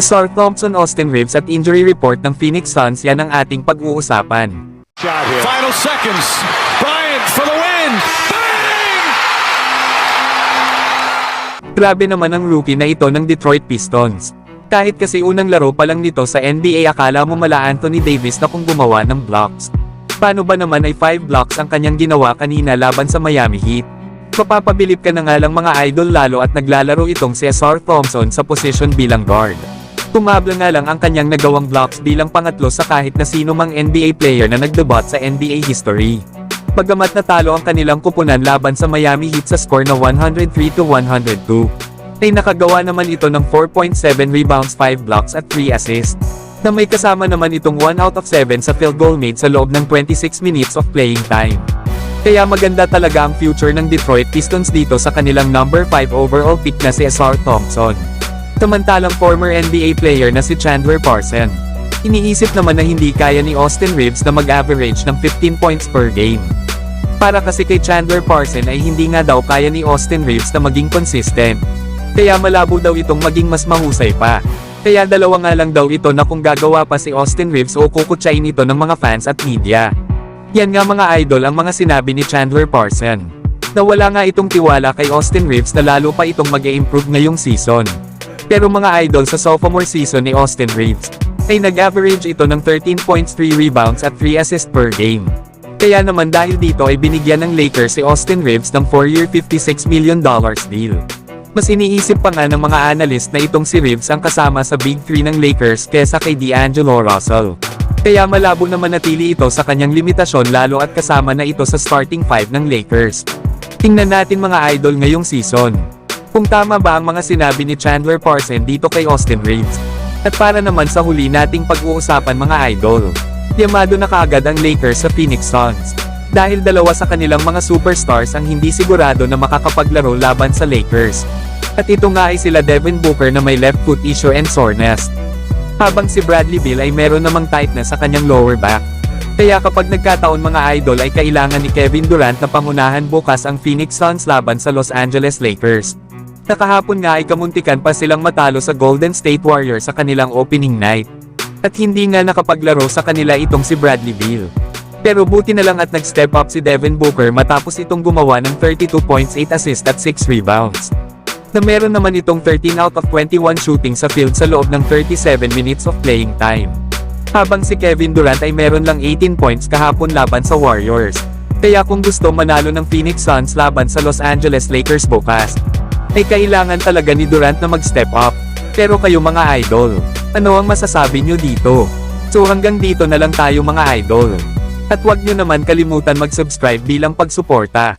Sar Thompson, Austin Reeves at injury report ng Phoenix Suns, yan ang ating pag-uusapan. Final seconds. Bryant for the win. Bang! Grabe naman ang rookie na ito ng Detroit Pistons. Kahit kasi unang laro pa lang nito sa NBA, akala mo mala Anthony Davis na kung gumawa ng blocks. Paano ba naman ay 5 blocks ang kanyang ginawa kanina laban sa Miami Heat? Mapapabilib ka na nga lang mga idol, lalo at naglalaro itong si Sar Thompson sa position bilang guard. Tumabla nga lang ang kanyang nagawang blocks bilang pangatlo sa kahit na sino mang NBA player na nagdebut sa NBA history. Bagamat natalo ang kanilang kupunan laban sa Miami Heat sa score na 103-102, ay nakagawa naman ito ng 4.7 rebounds, 5 blocks at 3 assists, na may kasama naman itong 1 out of 7 sa field goal made sa loob ng 26 minutes of playing time. Kaya maganda talaga ang future ng Detroit Pistons dito sa kanilang number 5 overall pick na si Sar Thompson. Samantalang former NBA player na si Chandler Parsons, iniisip naman na hindi kaya ni Austin Reeves na mag-average ng 15 points per game. Para kasi kay Chandler Parsons ay hindi nga daw kaya ni Austin Reeves na maging consistent. Kaya malabo daw itong maging mas mahusay pa. Kaya dalawa nga lang daw ito na kung gagawa pa si Austin Reeves o kukutsain ito ng mga fans at media. Yan nga mga idol ang mga sinabi ni Chandler Parsons. Na wala nga itong tiwala kay Austin Reeves na lalo pa itong mag-e-improve ngayong season. Pero mga idol, sa sophomore season ni Austin Reeves, ay nag-average ito ng 13 points, 3 rebounds at 3 assists per game. Kaya naman dahil dito ay binigyan ng Lakers si Austin Reeves ng 4-year $56 million deal. Mas iniisip pa nga ng mga analyst na itong si Reeves ang kasama sa Big 3 ng Lakers kesa kay D'Angelo Russell. Kaya malabo na manatili ito sa kanyang limitasyon, lalo at kasama na ito sa starting 5 ng Lakers. Tingnan natin mga idol ngayong season, kung tama ba ang mga sinabi ni Chandler Parsons dito kay Austin Reeves. At para naman sa huli nating pag-uusapan mga idol, yamado na kaagad ang Lakers sa Phoenix Suns. Dahil dalawa sa kanilang mga superstars ang hindi sigurado na makakapaglaro laban sa Lakers. At ito nga ay sila Devin Booker na may left foot issue and soreness, habang si Bradley Beal ay meron namang tightness sa kanyang lower back. Kaya kapag nagkataon mga idol ay kailangan ni Kevin Durant na pangunahan bukas ang Phoenix Suns laban sa Los Angeles Lakers. Nakahapon nga ay kamuntikan pa silang matalo sa Golden State Warriors sa kanilang opening night. At hindi nga nakapaglaro sa kanila itong si Bradley Beal. Pero buti na lang at nag-step up si Devin Booker matapos itong gumawa ng 32 points, 8 assists at 6 rebounds. Na meron naman itong 13 out of 21 shooting sa field sa loob ng 37 minutes of playing time. Habang si Kevin Durant ay meron lang 18 points kahapon laban sa Warriors. Kaya kung gusto manalo ng Phoenix Suns laban sa Los Angeles Lakers bukas, ay kailangan talaga ni Durant na mag-step up. Pero kayo mga idol, ano ang masasabi nyo dito? So hanggang dito na lang tayo mga idol. At huwag nyo naman kalimutan mag-subscribe bilang pagsuporta.